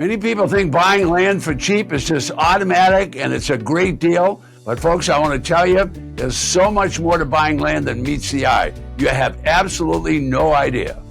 Many people think buying land for cheap is just automatic and it's a great deal. But folks, I want to tell you, there's so much more to buying land than meets the eye. You have absolutely no idea.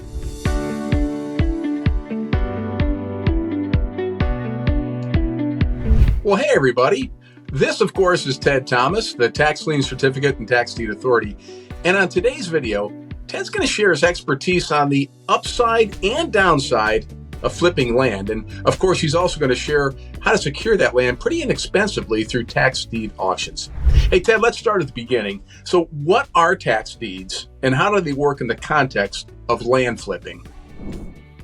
Well, hey, everybody. This, of course, is Ted Thomas, the Tax Lien Certificate and Tax Deed Authority. And on today's video, Ted's going to share his expertise on the upside and downside of flipping land. And of course, he's also going to share how to secure that land pretty inexpensively through tax deed auctions. Hey, Ted, let's start at the beginning. So what are tax deeds and how do they work in the context of land flipping?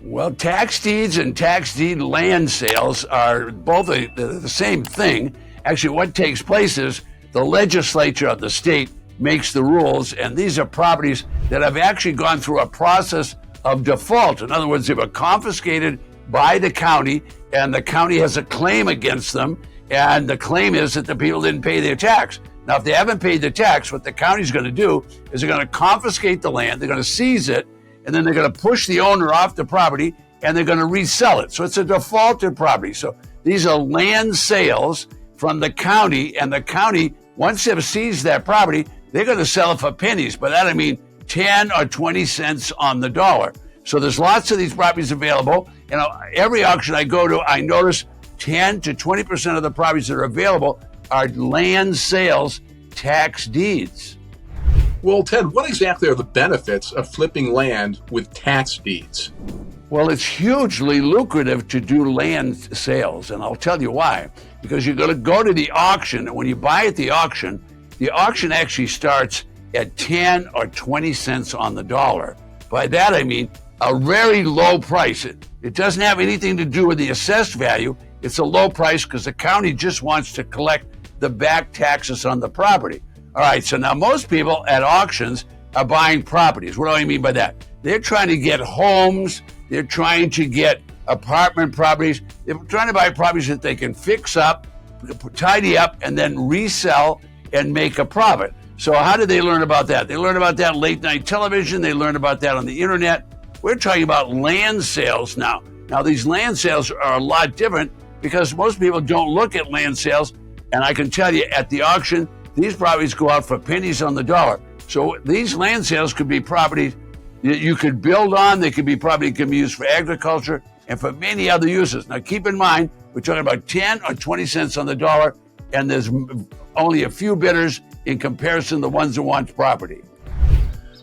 Well, tax deeds and tax deed land sales are both the same thing. Actually, what takes place is the legislature of the state makes the rules, and these are properties that have actually gone through a process of default. In other words, they were confiscated by the county, and the county has a claim against them, and the claim is that the people didn't pay their tax. Now, if they haven't paid the tax, what the county's going to do is they're going to confiscate the land, they're going to seize it, and then they're going to push the owner off the property, and they're going to resell it. So it's a defaulted property. So these are land sales from the county, and the county, once they've seized that property, they're going to sell it for pennies. By that I mean 10 or 20 cents on the dollar. So there's lots of these properties available. You know, every auction I go to, I notice 10 to 20% of the properties that are available are land sales tax deeds. Well, Ted, what exactly are the benefits of flipping land with tax deeds? Well, it's hugely lucrative to do land sales, and I'll tell you why. Because you're going to go to the auction, and when you buy at the auction actually starts at 10 or 20 cents on the dollar. By that I mean a very low price. It doesn't have anything to do with the assessed value. It's a low price because the county just wants to collect the back taxes on the property. All right, so now most people at auctions are buying properties. What do I mean by that? They're trying to get homes. They're trying to get apartment properties. They're trying to buy properties that they can fix up, tidy up, and then resell and make a profit. So how did they learn about that? They learn about that late night television. They learn about that on the internet. We're talking about land sales now. Now, these land sales are a lot different because most people don't look at land sales. And I can tell you at the auction, these properties go out for pennies on the dollar. So these land sales could be properties that you could build on. They could be property that can be used for agriculture and for many other uses. Now, keep in mind, we're talking about 10 or 20 cents on the dollar, and there's only a few bidders in comparison to the ones that want property.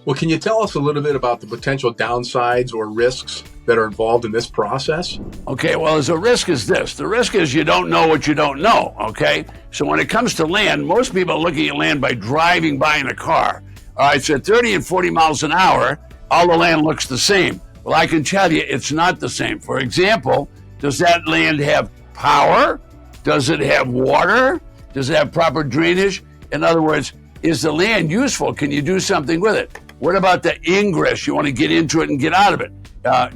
Well, can you tell us a little bit about the potential downsides or risks that are involved in this process? Okay, well, as a risk is this. The risk is you don't know what you don't know, okay? So when it comes to land, most people are looking at land by driving by in a car. All right, so at 30 and 40 miles an hour, all the land looks the same. Well, I can tell you it's not the same. For example, does that land have power? Does it have water? Does it have proper drainage? In other words, is the land useful? Can you do something with it? What about the ingress? You want to get into it and get out of it.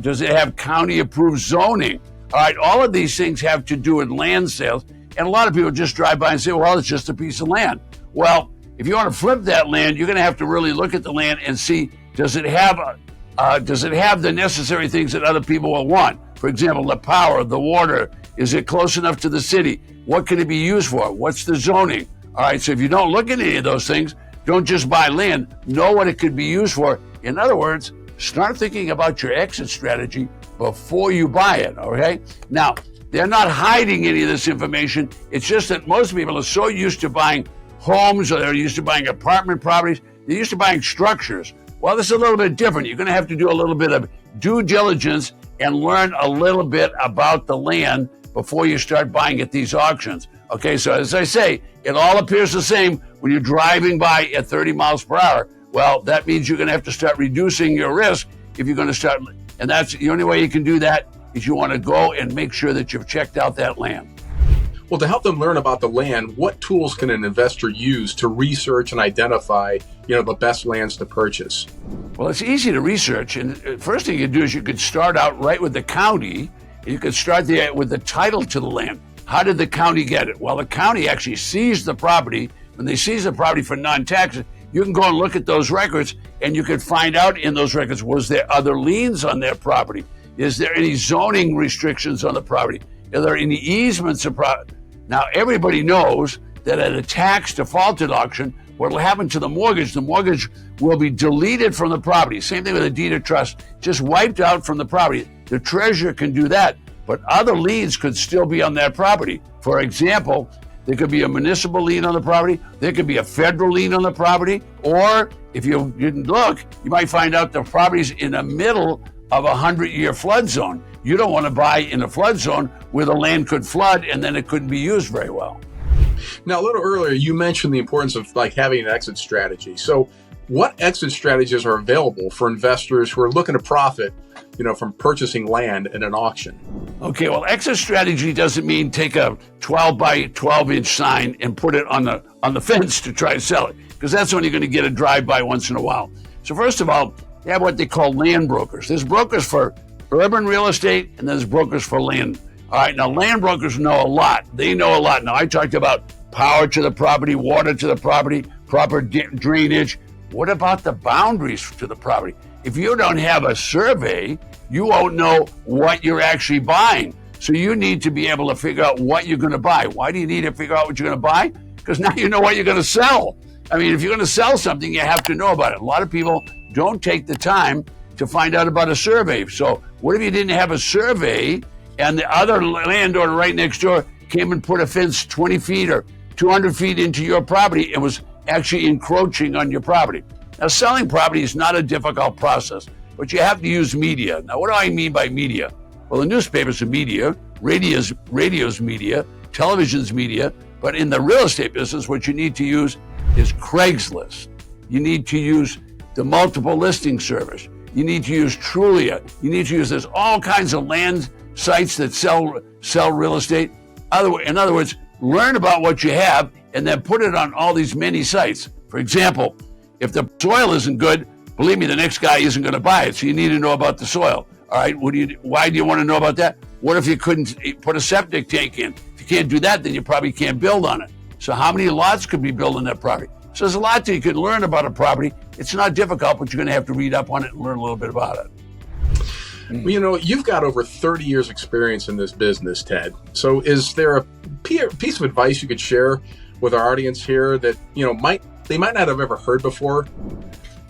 Does it have county-approved zoning? All right, all of these things have to do with land sales. And a lot of people just drive by and say, well, it's just a piece of land. Well, if you want to flip that land, you're going to have to really look at the land and see, does it have the necessary things that other people will want? For example, the power, the water. Is it close enough to the city? What can it be used for? What's the zoning? All right, so if you don't look at any of those things, don't just buy land. Know what it could be used for. In other words, start thinking about your exit strategy before you buy it, okay? Now, they're not hiding any of this information. It's just that most people are so used to buying homes, or they're used to buying apartment properties. They're used to buying structures. Well, this is a little bit different. You're going to have to do a little bit of due diligence and learn a little bit about the land before you start buying at these auctions. Okay, so as I say, it all appears the same when you're driving by at 30 miles per hour. Well, that means you're going to have to start reducing your risk if you're going to start. And that's the only way you can do that is you want to go and make sure that you've checked out that land. Well, to help them learn about the land, what tools can an investor use to research and identify, the best lands to purchase? Well, it's easy to research. And first thing you do is you could start out right with the county. You could start there with the title to the land. How did the county get it? Well, the county actually seized the property. When they seize the property for non-taxes, you can go and look at those records, and you can find out in those records, was there other liens on their property? Is there any zoning restrictions on the property? Are there any easements of property? Now, everybody knows that at a tax defaulted auction, what will happen to the mortgage will be deleted from the property. Same thing with a deed of trust, just wiped out from the property. The treasurer can do that, but other liens could still be on that property. For example, there could be a municipal lien on the property, there could be a federal lien on the property, or if you didn't look, you might find out the property's in the middle of a 100-year flood zone. You don't want to buy in a flood zone where the land could flood and then it couldn't be used very well. Now, a little earlier, you mentioned the importance of having an exit strategy. So what exit strategies are available for investors who are looking to profit, from purchasing land in an auction? Okay, well, exit strategy doesn't mean take a 12 by 12 inch sign and put it on the fence to try to sell it, because that's when you're going to get a drive-by once in a while. So first of all, they have what they call land brokers. There's brokers for urban real estate and there's brokers for land. All right, now land brokers know a lot. They know a lot. Now, I talked about power to the property, water to the property, proper drainage. What about the boundaries to the property? If you don't have a survey, you won't know what you're actually buying. So you need to be able to figure out what you're going to buy. Why do you need to figure out what you're going to buy? Because now you know what you're going to sell. I mean, if you're going to sell something, you have to know about it. A lot of people don't take the time to find out about a survey. So what if you didn't have a survey and the other landowner right next door came and put a fence 20 feet or 200 feet into your property and was actually encroaching on your property? Now, selling property is not a difficult process, but you have to use media. Now, what do I mean by media? Well, the newspapers are media, radio's media, television's media, but in the real estate business, what you need to use is Craigslist. You need to use the multiple listing service. You need to use Trulia. You need to use, there's all kinds of land sites that sell real estate. In other words, learn about what you have and then put it on all these many sites. For example, if the soil isn't good, believe me, the next guy isn't going to buy it. So you need to know about the soil. All right, why do you want to know about that? What if you couldn't put a septic tank in? If you can't do that, then you probably can't build on it. So how many lots could be built on that property? So there's a lot that you can learn about a property. It's not difficult, but you're going to have to read up on it and learn a little bit about it. Well, you've got over 30 years experience in this business, Ted. So is there a piece of advice you could share with our audience here that, they might not have ever heard before?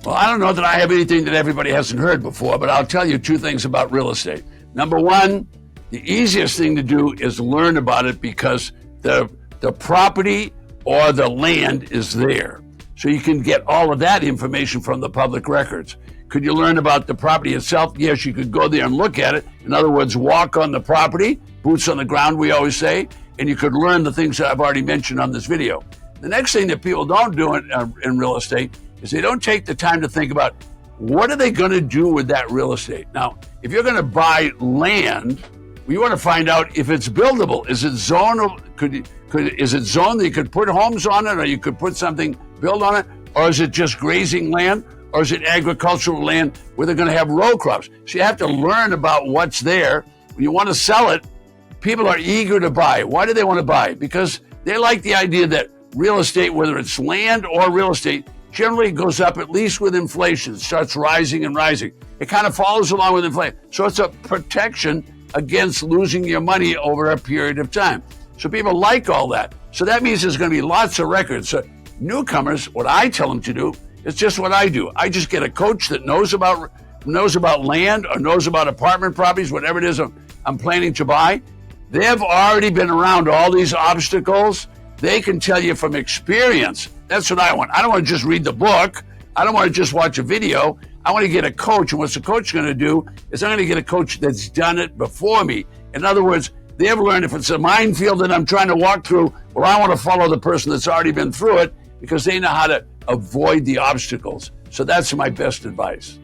Well, I don't know that I have anything that everybody hasn't heard before, but I'll tell you two things about real estate. Number one, the easiest thing to do is learn about it because the property or the land is there. So you can get all of that information from the public records. Could you learn about the property itself? Yes, you could go there and look at it. In other words, walk on the property, boots on the ground, we always say, and you could learn the things that I've already mentioned on this video. The next thing that people don't do in real estate is they don't take the time to think about what are they going to do with that real estate. Now, if you're going to buy land, you want to find out if it's buildable. Is it zoned? Is it zoned that you could put homes on it, or you could put something built on it, or is it just grazing land, or is it agricultural land where they're going to have row crops? So you have to learn about what's there. When you want to sell it, people are eager to buy. Why do they want to buy? Because they like the idea that real estate, whether it's land or real estate, generally goes up at least with inflation. It starts rising and rising. It kind of follows along with inflation. So it's a protection against losing your money over a period of time. So people like all that. So that means there's going to be lots of records. So newcomers, what I tell them to do is just what I do. I just get a coach that knows about land or knows about apartment properties, whatever it is I'm planning to buy. They've already been around all these obstacles. They can tell you from experience. That's what I want. I don't want to just read the book. I don't want to just watch a video. I want to get a coach. And what's the coach going to do is I'm going to get a coach that's done it before me. In other words, they've learned if it's a minefield that I'm trying to walk through, well, I want to follow the person that's already been through it because they know how to avoid the obstacles. So that's my best advice.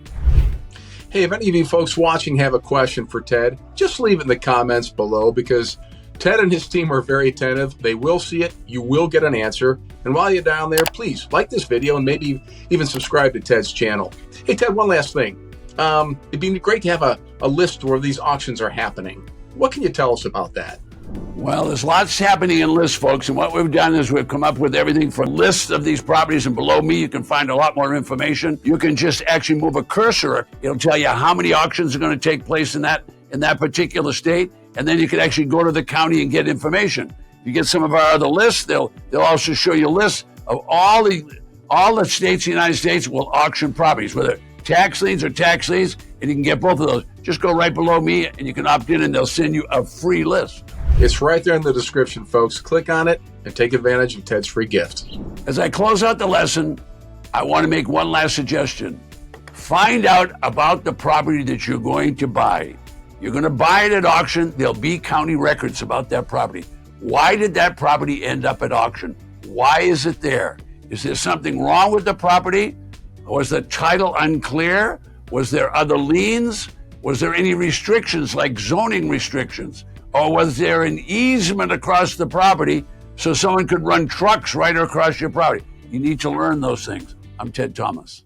Hey, if any of you folks watching have a question for Ted, just leave it in the comments below because Ted and his team are very attentive. They will see it. You will get an answer. And while you're down there, please like this video and maybe even subscribe to Ted's channel. Hey, Ted, one last thing. It'd be great to have a list where these auctions are happening. What can you tell us about that? Well, there's lots happening in lists, folks. And what we've done is we've come up with everything from lists of these properties. And below me, you can find a lot more information. You can just actually move a cursor. It'll tell you how many auctions are going to take place in that particular state. and then you can actually go to the county and get information. If you get some of our other lists, they'll also show you lists of all the states in the United States will auction properties, whether tax liens or tax liens, and you can get both of those. Just go right below me and you can opt in and they'll send you a free list. It's right there in the description, folks. Click on it and take advantage of Ted's free gift. As I close out the lesson, I want to make one last suggestion. Find out about the property that you're going to buy. You're going to buy it at auction. There'll be county records about that property. Why did that property end up at auction? Why is it there? Is there something wrong with the property? Was the title unclear? Was there other liens? Was there any restrictions like zoning restrictions? Or was there an easement across the property so someone could run trucks right across your property? You need to learn those things. I'm Ted Thomas.